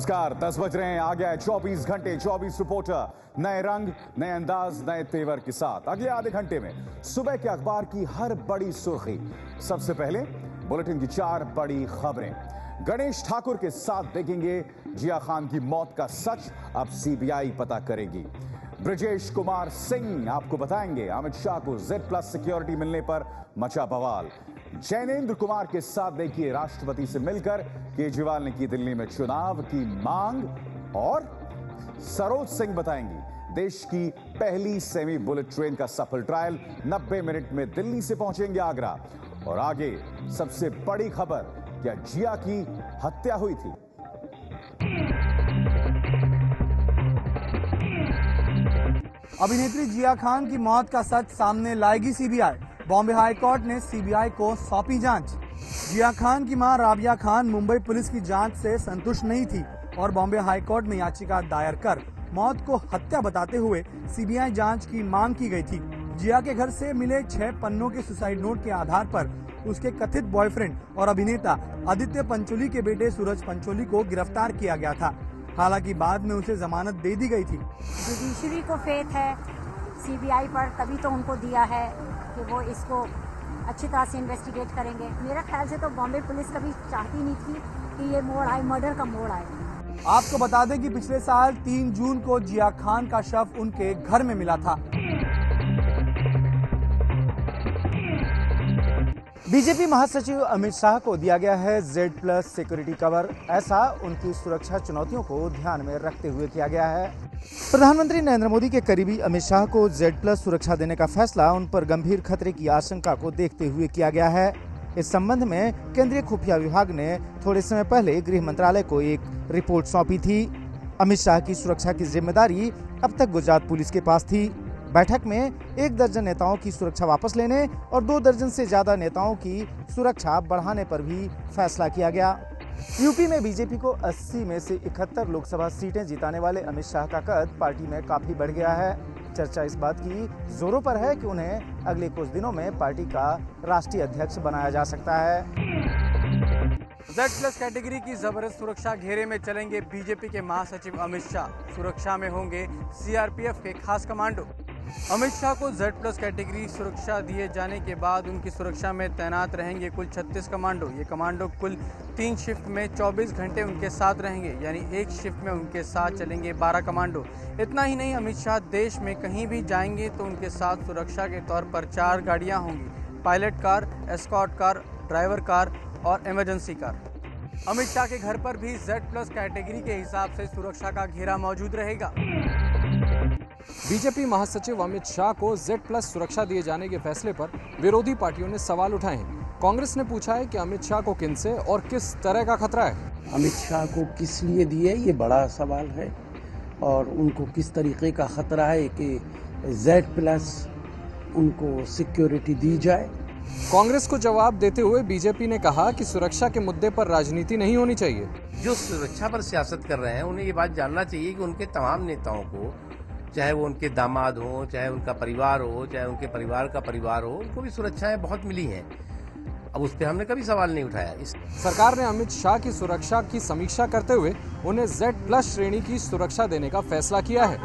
नमस्कार, 10 बज रहे हैं। आ गया है 24 घंटे 24 रिपोर्टर, नए रंग, नए अंदाज, नए तेवर के साथ। अगले आधे घंटे में सुबह के अखबार की हर बड़ी सुर्खी। सबसे पहले बुलेटिन की 4 बड़ी खबरें। गणेश ठाकुर के साथ देखेंगे जिया खान की मौत का सच, अब सीबीआई पता करेगी। ब्रजेश कुमार सिंह आपको बताएंगे अमित शाह को Z+ सिक्योरिटी मिलने पर मचा बवाल। जैनेंद्र कुमार के साथ देखिए राष्ट्रपति से मिलकर केजरीवाल ने की दिल्ली में चुनाव की मांग। और सरोज सिंह बताएंगी देश की पहली सेमी बुलेट ट्रेन का सफल ट्रायल, 90 मिनट में दिल्ली से पहुंचेंगे आगरा। और आगे सबसे बड़ी खबर, क्या जिया की हत्या हुई थी? अभिनेत्री जिया खान की मौत का सच सामने लाएगी सीबीआई। बॉम्बे हाई कोर्ट ने सीबीआई को सौंपी जांच। जिया खान की मां राबिया खान मुंबई पुलिस की जांच से संतुष्ट नहीं थी और बॉम्बे हाई कोर्ट में याचिका दायर कर मौत को हत्या बताते हुए सीबीआई जांच की मांग की गई थी। जिया के घर से मिले 6 पन्नों के सुसाइड नोट के आधार पर उसके कथित बॉयफ्रेंड और अभिनेता आदित्य पंचोली के बेटे सूरज पंचोली को गिरफ्तार किया गया था। हालांकि बाद में उसे जमानत दे दी गई थी। जुडिशरी को फेथ है सीबीआई पर, तभी तो उनको दिया है कि वो इसको अच्छी तरह से इन्वेस्टिगेट करेंगे। मेरा ख्याल से तो बॉम्बे पुलिस कभी चाहती नहीं थी कि ये मोड़ आए, मर्डर का मोड़ आए। आपको बता दें कि पिछले साल 3 जून को जिया खान का शव उनके घर में मिला था। बीजेपी महासचिव अमित शाह को दिया गया है Z+ सिक्योरिटी कवर। ऐसा उनकी सुरक्षा चुनौतियों को ध्यान में रखते हुए किया गया है। प्रधानमंत्री नरेंद्र मोदी के करीबी अमित शाह को Z+ सुरक्षा देने का फैसला उन पर गंभीर खतरे की आशंका को देखते हुए किया गया है। इस संबंध में केंद्रीय खुफिया विभाग ने थोड़े समय पहले गृह मंत्रालय को एक रिपोर्ट सौंपी थी। अमित शाह की सुरक्षा की जिम्मेदारी अब तक गुजरात पुलिस के पास थी। बैठक में 1 दर्जन नेताओं की सुरक्षा वापस लेने और 2 दर्जन से ज्यादा नेताओं की सुरक्षा बढ़ाने पर भी फैसला किया गया। यूपी में बीजेपी को 80 में से 71 लोकसभा सीटें जिताने वाले अमित शाह का कद पार्टी में काफी बढ़ गया है। चर्चा इस बात की जोरों पर है कि उन्हें अगले कुछ दिनों में पार्टी का राष्ट्रीय अध्यक्ष बनाया जा सकता है। Z+ कैटेगरी की जबरदस्त सुरक्षा घेरे में चलेंगे बीजेपी के महासचिव अमित शाह। सुरक्षा में होंगे सीआरपीएफ के खास कमांडो। अमित शाह को Z+ कैटेगरी सुरक्षा दिए जाने के बाद उनकी सुरक्षा में तैनात रहेंगे कुल 36 कमांडो। ये कमांडो कुल 3 शिफ्ट में 24 घंटे उनके साथ रहेंगे, यानी एक शिफ्ट में उनके साथ चलेंगे 12 कमांडो। इतना ही नहीं, अमित शाह देश में कहीं भी जाएंगे तो उनके साथ सुरक्षा के तौर पर 4 गाड़ियां होंगी, pilot car, escort car, driver car और इमरजेंसी कार। अमित शाह के घर पर भी Z+ कैटेगरी के हिसाब से सुरक्षा का घेरा मौजूद रहेगा। बीजेपी महासचिव अमित शाह को Z+ सुरक्षा दिए जाने के फैसले पर विरोधी पार्टियों ने सवाल उठाए हैं। कांग्रेस ने पूछा है कि अमित शाह को किनसे और किस तरह का खतरा है। अमित शाह को किस लिए दिए, ये बड़ा सवाल है, और उनको किस तरीके का खतरा है कि Z+ उनको सिक्योरिटी दी जाए। कांग्रेस को जवाब देते हुए बीजेपी ने कहा कि सुरक्षा के मुद्दे पर राजनीति नहीं होनी चाहिए। जो सुरक्षा पर सियासत कर रहे हैं उन्हें ये बात जानना चाहिए कि उनके तमाम नेताओं को, चाहे वो उनके दामाद हो, चाहे उनका परिवार हो, चाहे उनके परिवार का परिवार हो, उनको भी सुरक्षाएं बहुत मिली हैं। अब उस पर हमने कभी सवाल नहीं उठाया। सरकार ने अमित शाह की सुरक्षा की समीक्षा करते हुए उन्हें Z+ श्रेणी की सुरक्षा देने का फैसला किया है।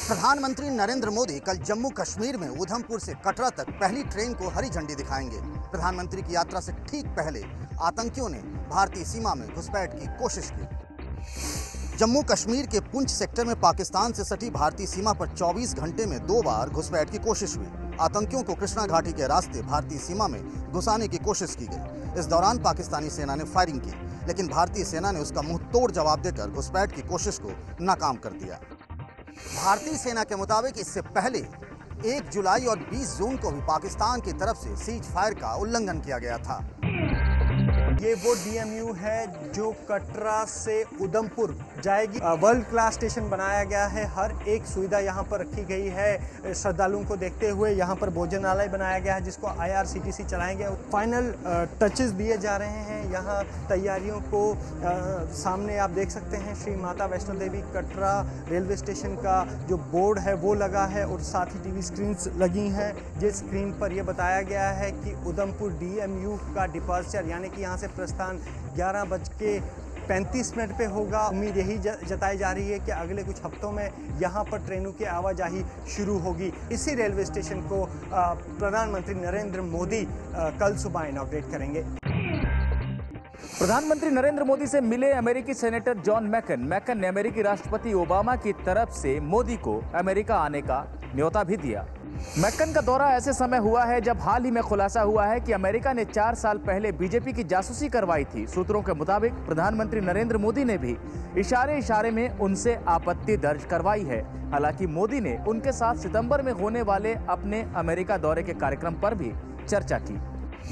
प्रधानमंत्री नरेंद्र मोदी कल जम्मू कश्मीर में उधमपुर से कटरा तक पहली ट्रेन को हरी झंडी दिखाएंगे। प्रधानमंत्री की यात्रा से ठीक पहले आतंकियों ने भारतीय सीमा में घुसपैठ की कोशिश की। जम्मू कश्मीर के पुंछ सेक्टर में पाकिस्तान से सटी भारतीय सीमा पर 24 घंटे में 2 बार घुसपैठ की कोशिश हुई। आतंकियों को कृष्णा घाटी के रास्ते भारतीय सीमा में घुसाने की कोशिश की गई। इस दौरान पाकिस्तानी सेना ने फायरिंग की, लेकिन भारतीय सेना ने उसका मुंह तोड़ जवाब देकर घुसपैठ की कोशिश को नाकाम कर दिया। भारतीय सेना के मुताबिक इससे पहले 1 जुलाई और 20 जून को भी पाकिस्तान की तरफ से सीज फायर का उल्लंघन किया गया था। ये वो DMU है जो कटरा से उधमपुर जाएगी। वर्ल्ड क्लास स्टेशन बनाया गया है, हर एक सुविधा यहाँ पर रखी गई है। श्रद्धालुओं को देखते हुए यहाँ पर भोजनालय बनाया गया है जिसको IRCTC चलाएंगे। फाइनल टचेस दिए जा रहे हैं यहाँ तैयारियों को। सामने आप देख सकते हैं श्री माता वैष्णो देवी कटरा रेलवे स्टेशन का जो बोर्ड है वो लगा है और साथ ही TV स्क्रीन्स लगी हैं। जिस स्क्रीन पर यह बताया गया है कि उधमपुर DMU का डिपार्चर यानी कि यहाँ से प्रस्थान 11 बज के 35 मिनट पे होगा। उम्मीद यही जताई जा रही है कि अगले कुछ हफ्तों में यहाँ पर ट्रेनों की आवाजाही शुरू होगी। इसी रेलवे स्टेशन को प्रधानमंत्री नरेंद्र मोदी कल सुबह इनॉग्रेट करेंगे। प्रधानमंत्री नरेंद्र मोदी से मिले अमेरिकी सेनेटर जॉन मैकन ने अमेरिकी राष्ट्रपति ओबामा की तरफ से मोदी को अमेरिका आने का न्योता भी दिया। मैकन का दौरा ऐसे समय हुआ है जब हाल ही में खुलासा हुआ है कि अमेरिका ने 4 साल पहले बीजेपी की जासूसी करवाई थी। सूत्रों के मुताबिक प्रधानमंत्री नरेंद्र मोदी ने भी इशारे में उनसे आपत्ति दर्ज करवाई है। हालांकि मोदी ने उनके साथ सितंबर में होने वाले अपने अमेरिका दौरे के कार्यक्रम पर भी चर्चा की।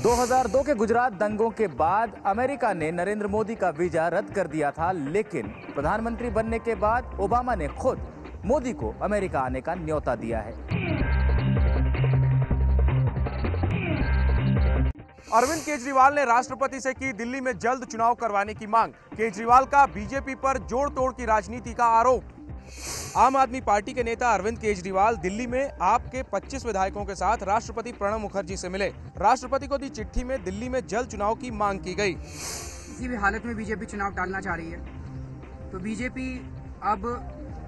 2002 के गुजरात दंगों के बाद अमेरिका ने नरेंद्र मोदी का वीजा रद्द कर दिया था, लेकिन प्रधानमंत्री बनने के बाद ओबामा ने खुद मोदी को अमेरिका आने का न्योता दिया है। अरविंद केजरीवाल ने राष्ट्रपति से की दिल्ली में जल्द चुनाव करवाने की मांग। केजरीवाल का बीजेपी पर जोड़ तोड़ की राजनीति का आरोप। आम आदमी पार्टी के नेता अरविंद केजरीवाल दिल्ली में आप के 25 विधायकों के साथ राष्ट्रपति प्रणब मुखर्जी से मिले। राष्ट्रपति को दी चिट्ठी में दिल्ली में जल्द चुनाव की मांग की गई। किसी भी हालत में बीजेपी चुनाव टालना चाह रही है, तो बीजेपी अब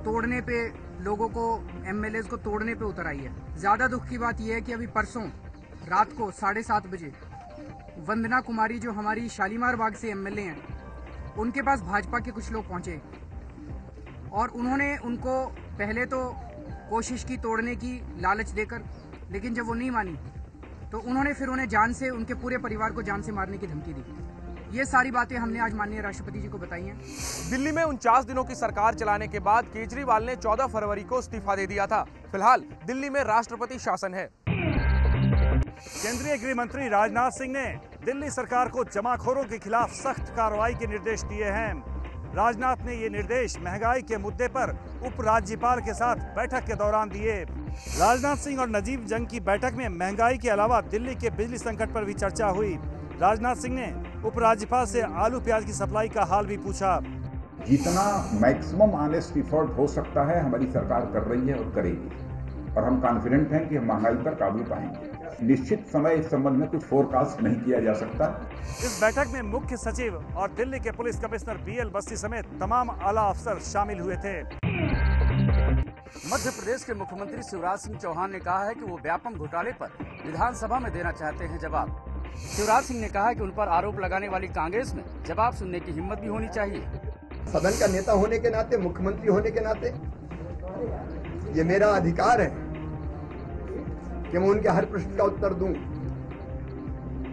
तोड़ने पे लोगों को, एमएलएज को तोड़ने पे उतर आई है। ज्यादा दुख की बात यह है कि अभी परसों रात को 7:30 बजे वंदना कुमारी, जो हमारी शालीमार बाग से एमएलए हैं, उनके पास भाजपा के कुछ लोग पहुंचे और उन्होंने उनको पहले तो कोशिश की तोड़ने की लालच देकर, लेकिन जब वो नहीं मानी तो उन्होंने फिर उन्हें जान से, उनके पूरे परिवार को जान से मारने की धमकी दी। ये सारी बातें हमने आज माननीय राष्ट्रपति जी को बताई हैं। दिल्ली में 49 दिनों की सरकार चलाने के बाद केजरीवाल ने 14 फरवरी को इस्तीफा दे दिया था। फिलहाल दिल्ली में राष्ट्रपति शासन है। केंद्रीय गृह मंत्री राजनाथ सिंह ने दिल्ली सरकार को जमाखोरों के खिलाफ सख्त कार्रवाई के निर्देश दिए हैं। राजनाथ ने ये निर्देश महंगाई के मुद्दे पर उपराज्यपाल के साथ बैठक के दौरान दिए। राजनाथ सिंह और नजीब जंग की बैठक में महंगाई के अलावा दिल्ली के बिजली संकट पर भी चर्चा हुई। राजनाथ सिंह ने उपराज्यपाल से आलू प्याज की सप्लाई का हाल भी पूछा। जितना मैक्सिमम ऑनेस्ट एफर्ट हो सकता है हमारी सरकार कर रही है और करेगी, और हम कॉन्फिडेंट हैं कि हम महंगाई पर काबू पाएंगे। निश्चित समय इस संबंध में कुछ फोरकास्ट नहीं किया जा सकता। इस बैठक में मुख्य सचिव और दिल्ली के पुलिस कमिश्नर BL बस्ती समेत तमाम आला अफसर शामिल हुए थे। मध्य प्रदेश के मुख्यमंत्री शिवराज सिंह चौहान ने कहा है कि वो व्यापम घोटाले पर विधानसभा में देना चाहते हैं जवाब। शिवराज सिंह ने कहा कि उन पर आरोप लगाने वाली कांग्रेस में जवाब सुनने की हिम्मत भी होनी चाहिए। सदन का नेता होने के नाते, मुख्यमंत्री होने के नाते ये मेरा अधिकार है कि मैं उनके हर प्रश्न का उत्तर दूं।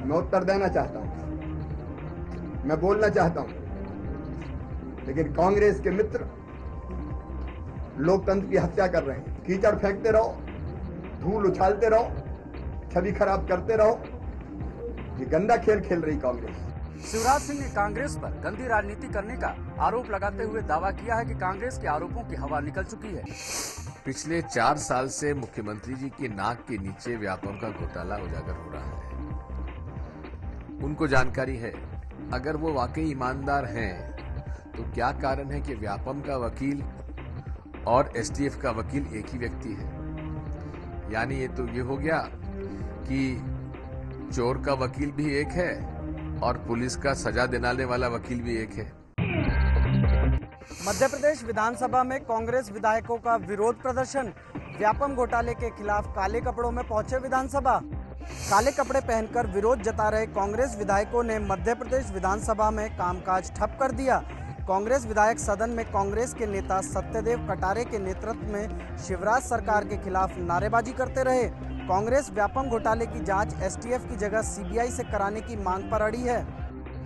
मैं उत्तर देना चाहता हूं, मैं बोलना चाहता हूं, लेकिन कांग्रेस के मित्र लोकतंत्र की हत्या कर रहे हैं। कीचड़ फेंकते रहो, धूल उछालते रहो, छवि खराब करते रहो। ये गंदा खेल खेल रही कांग्रेस। शिवराज सिंह ने कांग्रेस पर गंदी राजनीति करने का आरोप लगाते हुए दावा किया है कि कांग्रेस के आरोपों की हवा निकल चुकी है। पिछले 4 साल से मुख्यमंत्री जी की नाक के नीचे व्यापम का घोटाला उजागर हो रहा है। उनको जानकारी है, अगर वो वाकई ईमानदार हैं, तो क्या कारण है कि व्यापम का वकील और STF का वकील एक ही व्यक्ति है? यानी ये तो ये हो गया कि चोर का वकील भी एक है और पुलिस का सजा दिलाने वाला वकील भी एक है। मध्य प्रदेश विधानसभा में कांग्रेस विधायकों का विरोध प्रदर्शन। व्यापम घोटाले के खिलाफ काले कपड़ों में पहुंचे विधानसभा। काले कपड़े पहनकर विरोध जता रहे कांग्रेस विधायकों ने मध्य प्रदेश विधानसभा में कामकाज ठप कर दिया। कांग्रेस विधायक सदन में कांग्रेस के नेता सत्यदेव कटारे के नेतृत्व में शिवराज सरकार के खिलाफ नारेबाजी करते रहे। कांग्रेस व्यापम घोटाले की जांच STF की जगह CBI से कराने की मांग पर अड़ी है।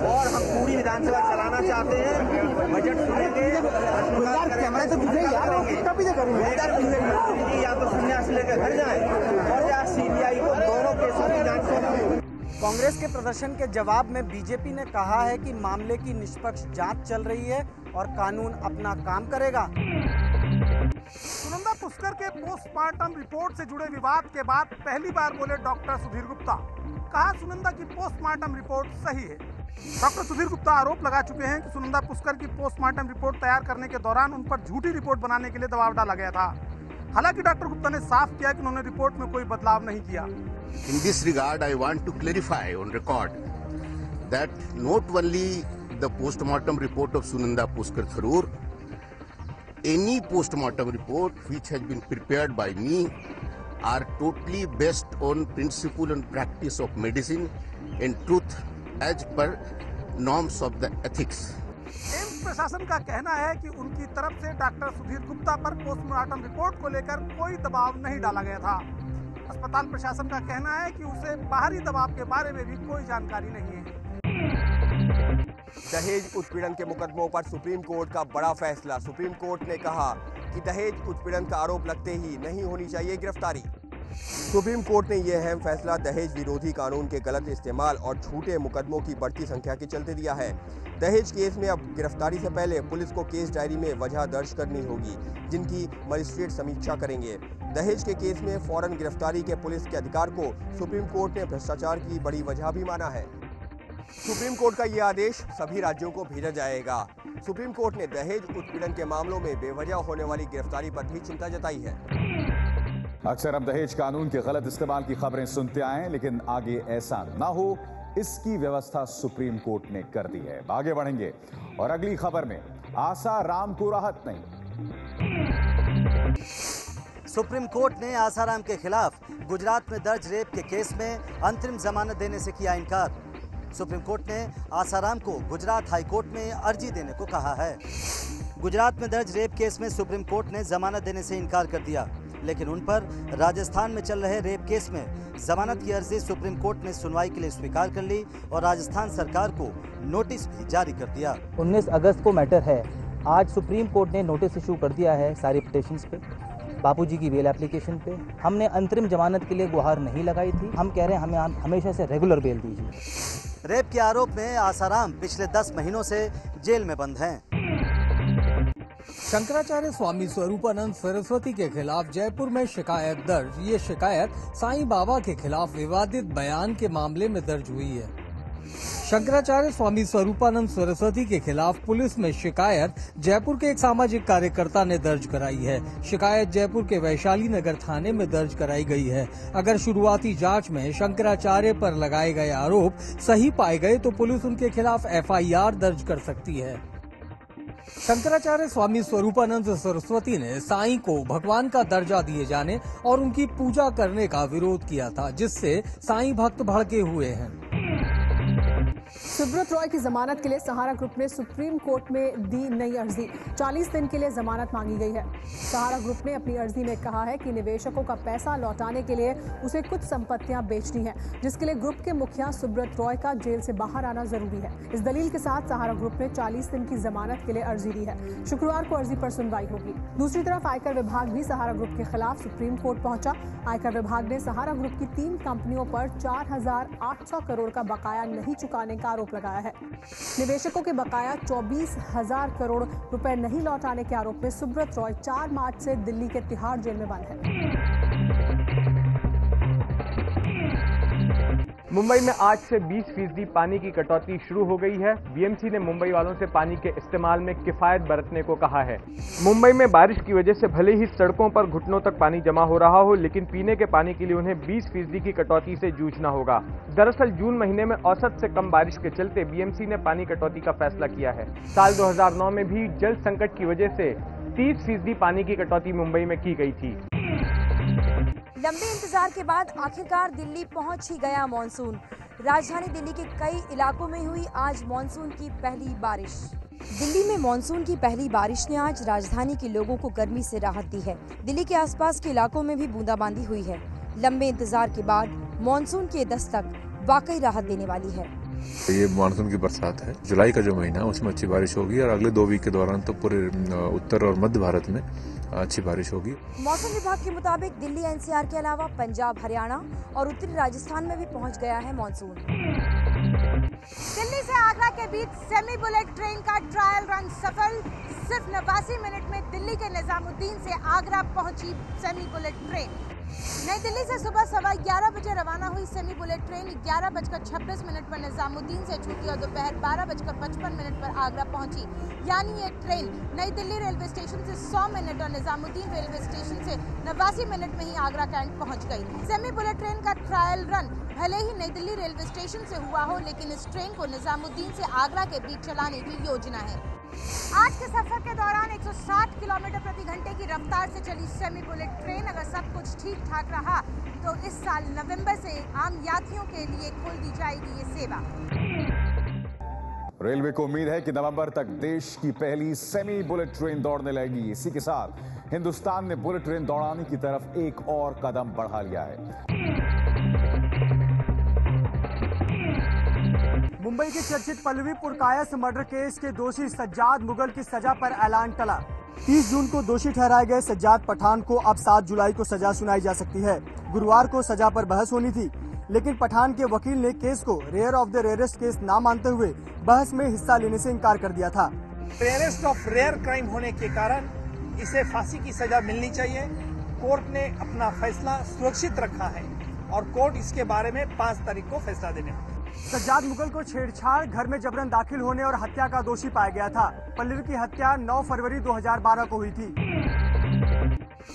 और हम पूरी विधानसभा चलाना चाहते हैं। बजट सुनेंगे, या तो संन्यास लेकर घर जाए और या CBI को दोनों केसों की जांच करें। कांग्रेस के प्रदर्शन के जवाब में बीजेपी ने कहा है कि मामले की निष्पक्ष जांच चल रही है और कानून अपना काम करेगा। सुनंदा पुष्कर के पोस्टमार्टम रिपोर्ट से जुड़े विवाद के बाद पहली बार बोले डॉक्टर सुधीर गुप्ता। कहा सुनंदा की पोस्टमार्टम रिपोर्ट सही है। डॉक्टर सुधीर गुप्ता आरोप लगा चुके हैं कि सुनंदा पुष्कर की पोस्टमार्टम रिपोर्ट तैयार करने के दौरान उन पर झूठी रिपोर्ट बनाने के लिए दबाव डाला गया था। हालांकि डॉक्टर गुप्ता ने साफ किया कि उन्होंने रिपोर्ट में कोई बदलाव नहीं किया। In this regard, I want to clarify on record that not only the postmortem report of Sunanda Puskar Tharoor. Any postmortem report which has been prepared by me are totally based on principle and practice of medicine and truth as per norms of the ethics. AIIMS प्रशासन का कहना है कि उनकी तरफ से doctor Sudhir Gupta पर postmortem report को लेकर कोई दबाव नहीं डाला गया था। अस्पताल प्रशासन का कहना है कि उसे बाहरी दबाव के बारे में भी कोई जानकारी नहीं है। दहेज उत्पीड़न के मुकदमों पर सुप्रीम कोर्ट का बड़ा फैसला। सुप्रीम कोर्ट ने कहा कि दहेज उत्पीड़न का आरोप लगते ही नहीं होनी चाहिए गिरफ्तारी। सुप्रीम कोर्ट ने यह अहम फैसला दहेज विरोधी कानून के गलत इस्तेमाल और झूठे मुकदमों की बढ़ती संख्या के चलते दिया है। दहेज केस में अब गिरफ्तारी से पहले पुलिस को केस डायरी में वजह दर्ज करनी होगी, जिनकी मजिस्ट्रेट समीक्षा करेंगे। दहेज के केस में फौरन गिरफ्तारी के पुलिस के अधिकार को सुप्रीम कोर्ट ने भ्रष्टाचार की बड़ी वजह भी माना है। सुप्रीम कोर्ट का ये आदेश सभी राज्यों को भेजा जाएगा। सुप्रीम कोर्ट ने दहेज उत्पीड़न के मामलों में बेवजह होने वाली गिरफ्तारी पर भी चिंता जताई है। अक्सर हम दहेज कानून के गलत इस्तेमाल की खबरें सुनते आए, लेकिन आगे ऐसा ना हो इसकी व्यवस्था सुप्रीम कोर्ट ने कर दी है। आगे बढ़ेंगे और अगली खबर में आसाराम को राहत नहीं। सुप्रीम कोर्ट ने आसाराम के खिलाफ गुजरात में दर्ज रेप के केस में अंतरिम जमानत देने से किया इनकार। सुप्रीम कोर्ट ने आसाराम को गुजरात हाई कोर्ट में अर्जी देने को कहा है। गुजरात में दर्ज रेप केस में सुप्रीम कोर्ट ने जमानत देने से इनकार कर दिया, लेकिन उन पर राजस्थान में चल रहे रेप केस में जमानत की अर्जी सुप्रीम कोर्ट ने सुनवाई के लिए स्वीकार कर ली और राजस्थान सरकार को नोटिस भी जारी कर दिया। 19 अगस्त को मैटर है। आज सुप्रीम कोर्ट ने नोटिस इशू कर दिया है सारी पिटिशंस पे, बापूजी की बेल एप्लीकेशन पे। हमने अंतरिम जमानत के लिए गुहार नहीं लगाई थी। हम कह रहे हैं हमें हमेशा से रेगुलर बेल दीजिए। रेप के आरोप में आसाराम पिछले 10 महीनों से जेल में बंद हैं। शंकराचार्य स्वामी स्वरूपानंद सरस्वती के खिलाफ जयपुर में शिकायत दर्ज। ये शिकायत साईं बाबा के खिलाफ विवादित बयान के मामले में दर्ज हुई है। शंकराचार्य स्वामी स्वरूपानंद सरस्वती के खिलाफ पुलिस में शिकायत जयपुर के एक सामाजिक कार्यकर्ता ने दर्ज कराई है। शिकायत जयपुर के वैशाली नगर थाने में दर्ज कराई गई है। अगर शुरुआती जांच में शंकराचार्य पर लगाए गए आरोप सही पाए गए तो पुलिस उनके खिलाफ FIR दर्ज कर सकती है। शंकराचार्य स्वामी स्वरूपानंद सरस्वती ने साईं को भगवान का दर्जा दिए जाने और उनकी पूजा करने का विरोध किया था, जिससे साईं भक्त भड़के हुए हैं। सुब्रत रॉय की जमानत के लिए सहारा ग्रुप ने सुप्रीम कोर्ट में दी नई अर्जी। 40 दिन के लिए जमानत मांगी गई है। सहारा ग्रुप ने अपनी अर्जी में कहा है कि निवेशकों का पैसा लौटाने के लिए उसे कुछ संपत्तियां बेचनी है, जिसके लिए ग्रुप के मुखिया सुब्रत रॉय का जेल से बाहर आना जरूरी है। इस दलील के साथ सहारा ग्रुप ने 40 दिन की जमानत के लिए अर्जी दी है। शुक्रवार को अर्जी पर सुनवाई होगी। दूसरी तरफ आयकर विभाग भी सहारा ग्रुप के खिलाफ सुप्रीम कोर्ट पहुंचा। आयकर विभाग ने सहारा ग्रुप की 3 कंपनियों पर 4,800 करोड़ का बकाया नहीं चुकाने का आरोप लगाया है। निवेशकों के बकाया 24,000 करोड़ रुपए नहीं लौटाने के आरोप में सुब्रत रॉय 4 मार्च से दिल्ली के तिहाड़ जेल में बंद है। मुंबई में आज से 20% पानी की कटौती शुरू हो गई है। बीएमसी ने मुंबई वालों से पानी के इस्तेमाल में किफायत बरतने को कहा है। मुंबई में बारिश की वजह से भले ही सड़कों पर घुटनों तक पानी जमा हो रहा हो, लेकिन पीने के पानी के लिए उन्हें 20% की कटौती से जूझना होगा। दरअसल जून महीने में औसत से कम बारिश के चलते बीएमसी ने पानी कटौती का फैसला किया है। साल 2009 में भी जल संकट की वजह से 30% पानी की कटौती मुंबई में की गई थी। लंबे इंतजार के बाद आखिरकार दिल्ली पहुंच ही गया मॉनसून। राजधानी दिल्ली के कई इलाकों में हुई आज मॉनसून की पहली बारिश। दिल्ली में मॉनसून की पहली बारिश ने आज राजधानी के लोगों को गर्मी से राहत दी है। दिल्ली के आसपास के इलाकों में भी बूंदाबांदी हुई है। लंबे इंतजार के बाद मॉनसून की दस्तक वाकई राहत देने वाली है। ये मानसून की बरसात है। जुलाई का जो महीना है उसमें अच्छी बारिश होगी और अगले 2 वीक के दौरान तो पूरे उत्तर और मध्य भारत में अच्छी बारिश होगी। मौसम विभाग के मुताबिक दिल्ली NCR के अलावा पंजाब, हरियाणा और उत्तरी राजस्थान में भी पहुंच गया है मॉनसून। दिल्ली से आगरा के बीच सेमी बुलेट ट्रेन का ट्रायल रन सफल। सिर्फ 89 मिनट में दिल्ली के निजामुद्दीन से आगरा पहुंची सेमी बुलेट ट्रेन। नई दिल्ली से सुबह 11:15 बजे रवाना हुई सेमी बुलेट ट्रेन 11:26 पर निजामुद्दीन से छूटी और दोपहर 12:55 पर आगरा पहुंची। यानी ये ट्रेन नई दिल्ली रेलवे स्टेशन से 100 मिनट और निजामुद्दीन रेलवे स्टेशन से 89 मिनट में ही आगरा कैंट पहुंच गई। सेमी बुलेट ट्रेन का ट्रायल रन भले ही नई दिल्ली रेलवे स्टेशन से हुआ हो, लेकिन इस ट्रेन को निजामुद्दीन से आगरा के बीच चलाने की योजना है। आज के सफर के दौरान 160 किलोमीटर प्रति घंटे की रफ्तार से चली सेमी बुलेट ट्रेन अगर सब कुछ ठीक ठाक रहा तो इस साल नवंबर से आम यात्रियों के लिए खोल दी जाएगी ये सेवा। रेलवे को उम्मीद है कि नवंबर तक देश की पहली सेमी बुलेट ट्रेन दौड़ने लगेगी। इसी के साथ हिंदुस्तान ने बुलेट ट्रेन दौड़ाने की तरफ एक और कदम बढ़ा लिया है। मुंबई के चर्चित पल्लवी पुरकायस्थ मर्डर केस के दोषी सज्जाद मुगल की सजा पर ऐलान टला। 30 जून को दोषी ठहराए गए सज्जाद पठान को अब 7 जुलाई को सजा सुनाई जा सकती है। गुरुवार को सजा पर बहस होनी थी, लेकिन पठान के वकील ने केस को rare of the rarest case ना मानते हुए बहस में हिस्सा लेने से इनकार कर दिया था। रेयरेस्ट ऑफ रेयर क्राइम होने के कारण इसे फांसी की सजा मिलनी चाहिए। कोर्ट ने अपना फैसला सुरक्षित रखा है और कोर्ट इसके बारे में 5 तारीख को फैसला देने वाला है। सज्जाद मुगल को छेड़छाड़, घर में जबरन दाखिल होने और हत्या का दोषी पाया गया था। पल्लवी की हत्या 9 फरवरी 2012 को हुई थी।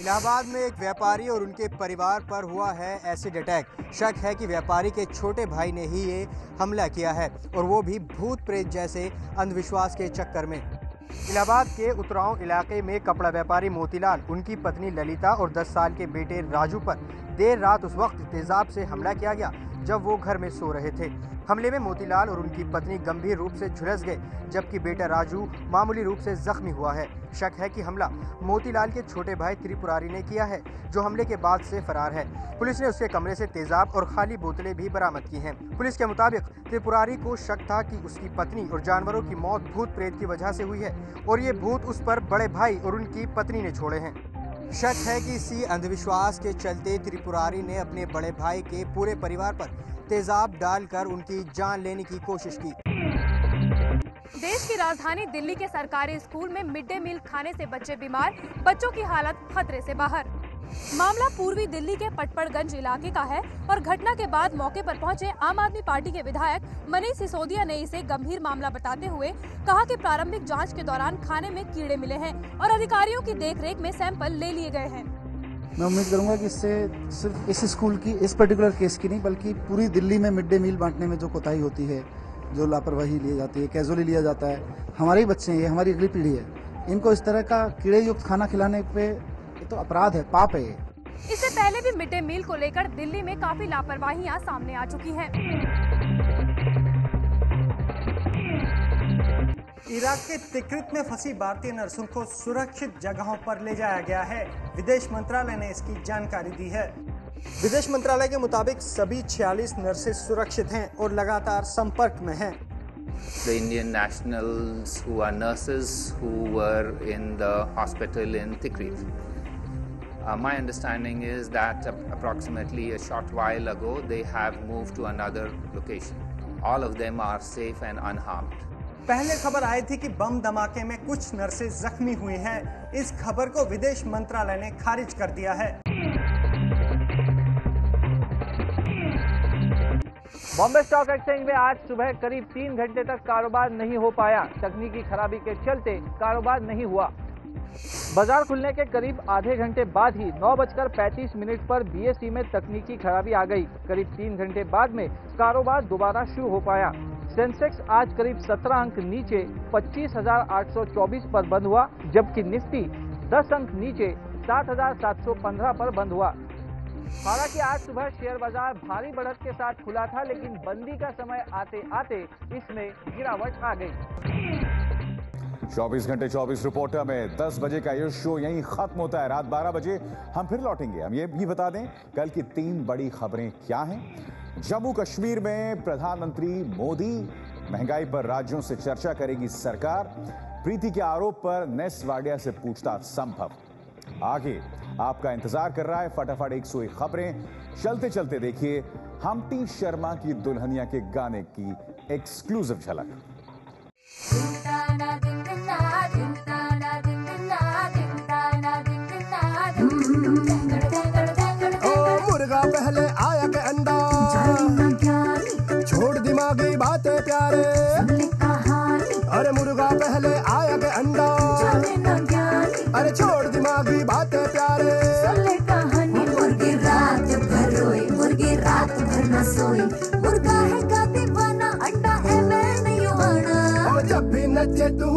इलाहाबाद में एक व्यापारी और उनके परिवार पर हुआ है एसिड अटैक। शक है कि व्यापारी के छोटे भाई ने ही ये हमला किया है और वो भी भूत प्रेत जैसे अंधविश्वास के चक्कर में। इलाहाबाद के उतराव इलाके में कपड़ा व्यापारी मोतीलाल, उनकी पत्नी ललिता और 10 साल के बेटे राजू पर देर रात उस वक्त तेजाब से हमला किया गया जब वो घर में सो रहे थे। हमले में मोतीलाल और उनकी पत्नी गंभीर रूप से झुलस गए, जबकि बेटा राजू मामूली रूप से जख्मी हुआ है। शक है कि हमला मोतीलाल के छोटे भाई त्रिपुरारी ने किया है, जो हमले के बाद से फरार है। पुलिस ने उसके कमरे से तेजाब और खाली बोतलें भी बरामद की हैं। पुलिस के मुताबिक त्रिपुरारी को शक था कि उसकी पत्नी और जानवरों की मौत भूत प्रेत की वजह से हुई है और ये भूत उस पर बड़े भाई और उनकी पत्नी ने छोड़े हैं। शक है कि इसी अंधविश्वास के चलते त्रिपुरारी ने अपने बड़े भाई के पूरे परिवार पर तेजाब डालकर उनकी जान लेने की कोशिश की। देश की राजधानी दिल्ली के सरकारी स्कूल में मिड डे मील खाने से बच्चे बीमार, बच्चों की हालत खतरे से बाहर। मामला पूर्वी दिल्ली के पटपड़गंज इलाके का है और घटना के बाद मौके पर पहुंचे आम आदमी पार्टी के विधायक मनीष सिसोदिया ने इसे गंभीर मामला बताते हुए कहा कि प्रारंभिक जांच के दौरान खाने में कीड़े मिले हैं और अधिकारियों की देखरेख में सैंपल ले लिए गए हैं। मैं उम्मीद करूंगा कि इससे सिर्फ इस स्कूल की इस पर्टिकुलर केस की नहीं बल्कि पूरी दिल्ली में मिड डे मील बांटने में जो कोताही होती है, जो लापरवाही ली जाती है, कैजुअली लिया जाता है, हमारे ही बच्चे हैं, ये हमारी अगली पीढ़ी है, इनको इस तरह का कीड़े युक्त खाना खिलाने पे ये तो अपराध है, पाप है ये। इससे पहले भी मिड डे मील को लेकर दिल्ली में काफी लापरवाहियां सामने आ चुकी हैं। इराक के तिक्रित में फंसी भारतीय नर्सों को सुरक्षित जगहों पर ले जाया गया है। विदेश मंत्रालय ने इसकी जानकारी दी है। विदेश मंत्रालय के मुताबिक सभी 46 नर्सें सुरक्षित हैं और लगातार संपर्क में हैं। The Indian nationals who are nurses who were in the hospital in Tikrit. My understanding is that approximately a short while ago they have moved to another location. All of them are safe and unharmed. पहले खबर आई थी कि बम धमाके में कुछ नर्सें जख्मी हुई हैं। इस खबर को विदेश मंत्रालय ने खारिज कर दिया है। बॉम्बे स्टॉक एक्सचेंज में आज सुबह करीब 3 घंटे तक कारोबार नहीं हो पाया। तकनीकी खराबी के चलते कारोबार नहीं हुआ। बाजार खुलने के करीब आधे घंटे बाद ही 9:35 पर BSE में तकनीकी खराबी आ गई। करीब 3 घंटे बाद में कारोबार दोबारा शुरू हो पाया। सेंसेक्स आज करीब 17 अंक नीचे 25,824 पर बंद हुआ, जबकि निफ्टी 10 अंक नीचे 7,715 पर बंद हुआ। हालांकि आज सुबह शेयर बाजार भारी बढ़त के साथ खुला था, लेकिन बंदी का समय आते आते इसमें गिरावट आ गई। 24 घंटे 24 रिपोर्टर में 10 बजे का ये शो यहीं खत्म होता है। रात 12 बजे हम फिर लौटेंगे। हम ये भी बता दें कल की 3 बड़ी खबरें क्या हैं। जम्मू कश्मीर में प्रधानमंत्री मोदी, महंगाई पर राज्यों से चर्चा करेगी सरकार, प्रीति के आरोप पर नेस वाडिया से पूछताछ संभव। आगे आपका इंतजार कर रहा है फटाफट 101 खबरें। चलते चलते देखिए हम्टी शर्मा की दुल्हनिया के गाने की एक्सक्लूसिव झलक। प्यारे, अरे मुर्गा पहले आया के अंडा, अरे छोड़ दिमागी बातें प्यारे, मुर्गी रात भर रोए, मुर्गी रात भर न सोई, मुर्गा है का दीवाना, अंडा है मैं नहीं आना। और जब भी नचे तू